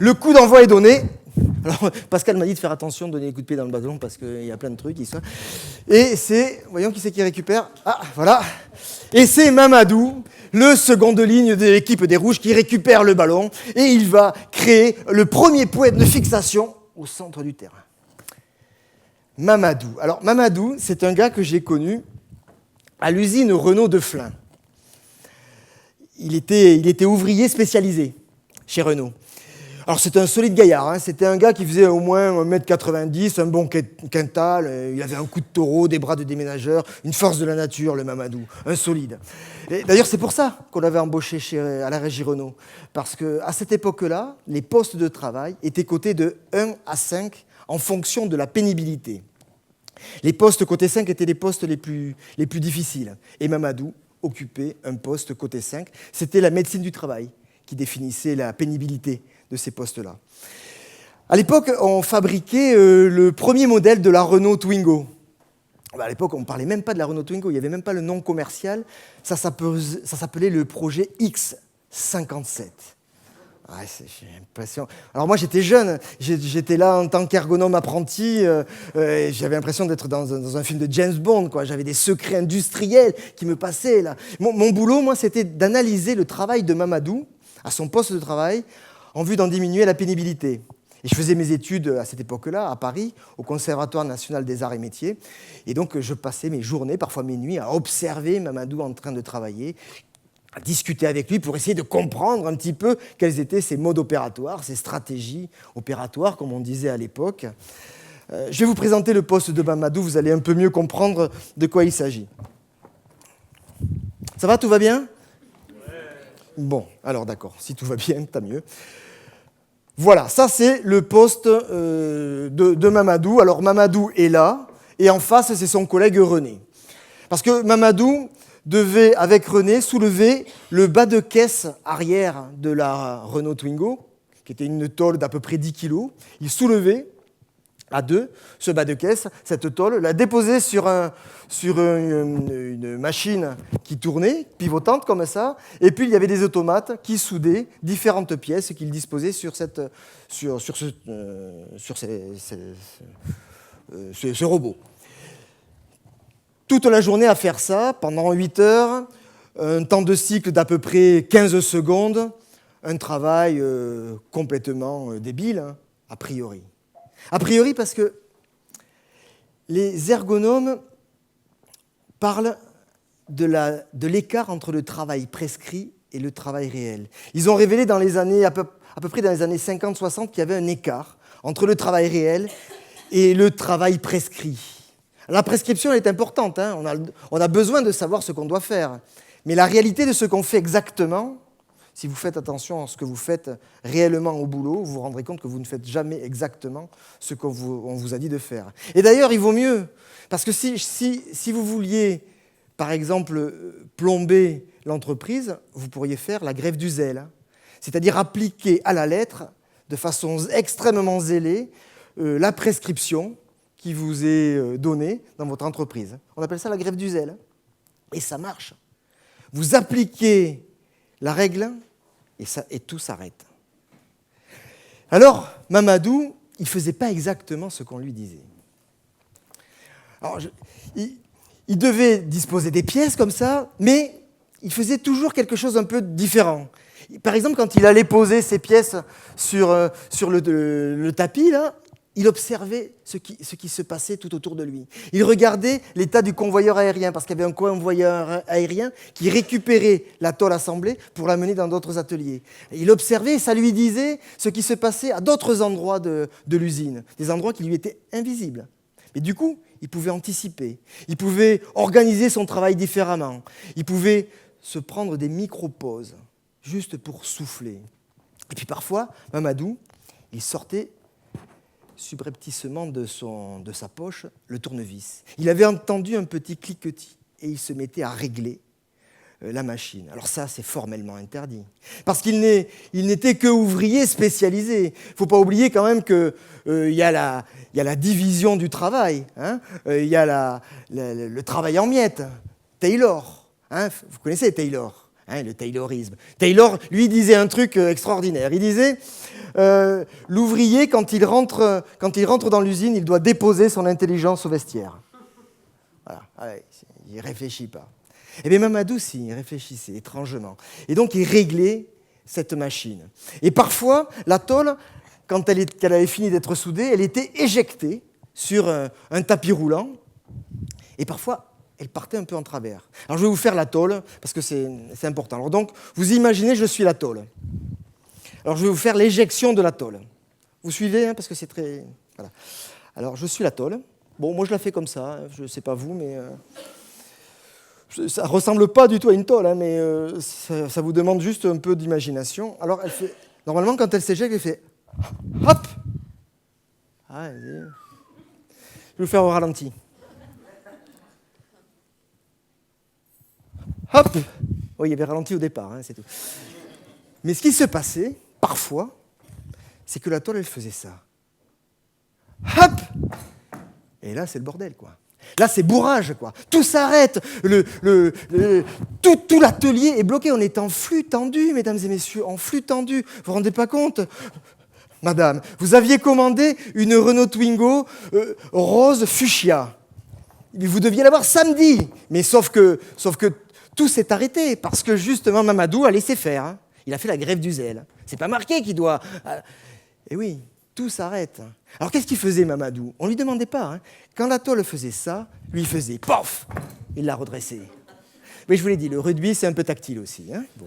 le coup d'envoi est donné. Alors, Pascal m'a dit de faire attention de donner des coups de pied dans le ballon parce qu'il y a plein de trucs. Et c'est, voyons qui c'est qui récupère. Ah, voilà. Et c'est Mamadou, le second de ligne de l'équipe des Rouges, qui récupère le ballon et il va créer le premier point de fixation au centre du terrain. Mamadou. Alors, Mamadou, c'est un gars que j'ai connu à l'usine Renault de Flins. Il était ouvrier spécialisé chez Renault. Alors, c'était un solide gaillard, hein. C'était un gars qui faisait au moins 1m90, un bon quintal, il avait un coup de taureau, des bras de déménageur, une force de la nature, le Mamadou, un solide. Et d'ailleurs, c'est pour ça qu'on l'avait embauché à la régie Renault, parce qu'à cette époque-là, les postes de travail étaient cotés de 1 à 5 en fonction de la pénibilité. Les postes cotés 5 étaient les postes les plus difficiles, et Mamadou occupait un poste coté 5. C'était la médecine du travail qui définissait la pénibilité de ces postes-là. À l'époque, on fabriquait le premier modèle de la Renault Twingo. À l'époque, on ne parlait même pas de la Renault Twingo, il n'y avait même pas le nom commercial. Ça s'appelait le projet X57. Ouais, j'ai l'impression. Alors moi, j'étais jeune, j'étais là en tant qu'ergonome apprenti, j'avais l'impression d'être dans un film de James Bond, quoi. J'avais des secrets industriels qui me passaient, là. Mon boulot, moi, c'était d'analyser le travail de Mamadou à son poste de travail, en vue d'en diminuer la pénibilité. Et je faisais mes études à cette époque-là, à Paris, au Conservatoire national des arts et métiers. Et donc, je passais mes journées, parfois mes nuits, à observer Mamadou en train de travailler, à discuter avec lui pour essayer de comprendre un petit peu quels étaient ses modes opératoires, ses stratégies opératoires, comme on disait à l'époque. Je vais vous présenter le poste de Mamadou, vous allez un peu mieux comprendre de quoi il s'agit. Ça va, tout va bien ? Bon, alors d'accord, si tout va bien, tant mieux. Voilà, ça c'est le poste de Mamadou. Alors Mamadou est là, et en face c'est son collègue René. Parce que Mamadou devait, avec René, soulever le bas de caisse arrière de la Renault Twingo, qui était une tôle d'à peu près 10 kg. Il soulevait à deux ce bas de caisse, cette tôle, la déposait sur une machine qui tournait, pivotante comme ça, et puis il y avait des automates qui soudaient différentes pièces qu'il disposait sur ce robot. Toute la journée à faire ça, pendant 8 heures, un temps de cycle d'à peu près 15 secondes, un travail complètement débile, hein, a priori. A priori parce que les ergonomes parlent de l'écart entre le travail prescrit et le travail réel. Ils ont révélé dans les années, à peu près dans les années 50-60 qu'il y avait un écart entre le travail réel et le travail prescrit. La prescription elle est importante, hein. On a besoin de savoir ce qu'on doit faire. Mais la réalité de ce qu'on fait exactement, si vous faites attention à ce que vous faites réellement au boulot, vous vous rendrez compte que vous ne faites jamais exactement ce qu'on vous a dit de faire. Et d'ailleurs, il vaut mieux, parce que si vous vouliez, par exemple, plomber l'entreprise, vous pourriez faire la grève du zèle, c'est-à-dire appliquer à la lettre, de façon extrêmement zélée, la prescription qui vous est donnée dans votre entreprise. On appelle ça la grève du zèle. Et ça marche. Vous appliquez la règle, et tout s'arrête. Alors, Mamadou, il ne faisait pas exactement ce qu'on lui disait. Alors, il devait disposer des pièces comme ça, mais il faisait toujours quelque chose un peu différent. Par exemple, quand il allait poser ses pièces sur le tapis, là, il observait ce qui se passait tout autour de lui. Il regardait l'état du convoyeur aérien, parce qu'il y avait un convoyeur aérien qui récupérait la tôle assemblée pour l'amener dans d'autres ateliers. Il observait et ça lui disait ce qui se passait à d'autres endroits de l'usine, des endroits qui lui étaient invisibles. Mais du coup, il pouvait anticiper, il pouvait organiser son travail différemment, il pouvait se prendre des micro-pauses, juste pour souffler. Et puis parfois, Mamadou, il sortait subrepticement de sa poche le tournevis. Il avait entendu un petit cliquetis et il se mettait à régler la machine. Alors ça, c'est formellement interdit. Parce qu'il n'était que ouvrier spécialisé. Il ne faut pas oublier quand même qu'il y a la division du travail. Hein, y a le travail en miettes. Taylor. Hein, vous connaissez Taylor. le taylorisme. Taylor, lui, disait un truc extraordinaire. Il disait, l'ouvrier, quand il rentre dans l'usine, il doit déposer son intelligence au vestiaire. Voilà, il ne réfléchit pas. Eh bien, Mamadou, si, il réfléchissait étrangement. Et donc, il réglait cette machine. Et parfois, la tôle, quand elle avait fini d'être soudée, elle était éjectée sur un tapis roulant. Et parfois, elle partait un peu en travers. Alors, je vais vous faire la tôle, parce que c'est important. Alors, donc, vous imaginez, je suis la tôle. Alors, je vais vous faire l'éjection de la tôle. Vous suivez, parce que c'est très... Voilà. Alors, je suis la tôle. Bon, moi, je la fais comme ça. Je ne sais pas vous, mais... ça ne ressemble pas du tout à une tôle, mais ça vous demande juste un peu d'imagination. Alors, elle fait... Normalement, quand elle s'éjecte, elle fait... Hop! Ah, je vais vous faire au ralenti. Hop! Oui, il y avait ralenti au départ, c'est tout. Mais ce qui se passait, parfois, c'est que la tôle, elle faisait ça. Hop! Et là, c'est le bordel, quoi. Là, c'est bourrage, quoi. Tout s'arrête. Tout l'atelier est bloqué. On est en flux tendu, mesdames et messieurs, en flux tendu. Vous vous rendez pas compte? Madame, vous aviez commandé une Renault Twingo rose fuchsia. Vous deviez l'avoir samedi. Mais sauf que tout s'est arrêté parce que justement Mamadou a laissé faire. Il a fait la grève du zèle. C'est pas marqué qu'il doit... Et oui, tout s'arrête. Alors qu'est-ce qu'il faisait Mamadou? On ne lui demandait pas. Quand la tôle faisait ça, lui il faisait pof, il l'a redressé. Mais je vous l'ai dit, le rugby c'est un peu tactile aussi. Bon.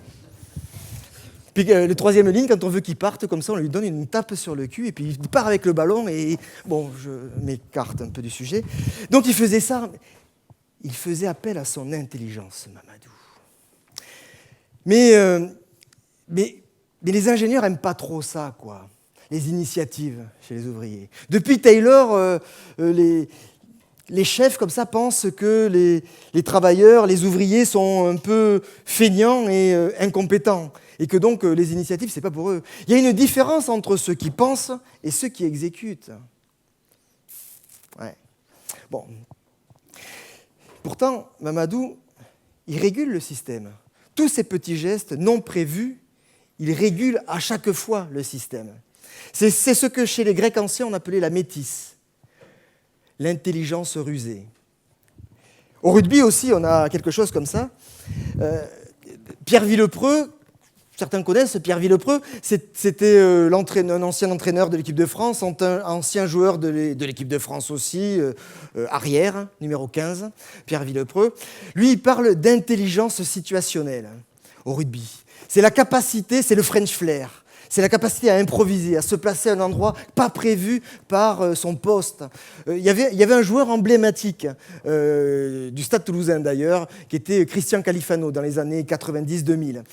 Puis le troisième ligne, quand on veut qu'il parte comme ça, on lui donne une tape sur le cul et puis il part avec le ballon et bon, je m'écarte un peu du sujet. Donc il faisait ça, il faisait appel à son intelligence, Mamadou. Mais les ingénieurs n'aiment pas trop ça, quoi. Les initiatives chez les ouvriers. Depuis Taylor, les chefs comme ça pensent que les travailleurs, les ouvriers sont un peu feignants et incompétents. Et que donc les initiatives, ce n'est pas pour eux. Il y a une différence entre ceux qui pensent et ceux qui exécutent. Ouais. Bon. Pourtant, Mamadou, il régule le système. Tous ces petits gestes non prévus, il régule à chaque fois le système. C'est ce que chez les Grecs anciens on appelait la métisse, l'intelligence rusée. Au rugby aussi, on a quelque chose comme ça. Pierre Villepreux, certains connaissent Pierre Villepreux, c'était un ancien entraîneur de l'équipe de France, un ancien joueur de l'équipe de France aussi, arrière, numéro 15, Pierre Villepreux. Lui, il parle d'intelligence situationnelle au rugby. C'est la capacité, c'est le French flair. C'est la capacité à improviser, à se placer à un endroit pas prévu par son poste. Il y avait un joueur emblématique du Stade Toulousain d'ailleurs, qui était Christian Califano dans les années 90-2000.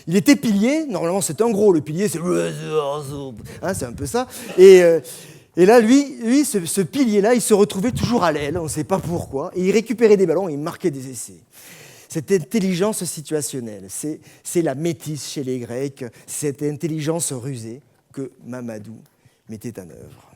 Il était pilier, normalement c'est un gros, le pilier c'est un peu ça. Et là, lui ce pilier-là, il se retrouvait toujours à l'aile, on ne sait pas pourquoi, et il récupérait des ballons et il marquait des essais. Cette intelligence situationnelle, c'est la métisse chez les Grecs, cette intelligence rusée que Mamadou mettait en œuvre.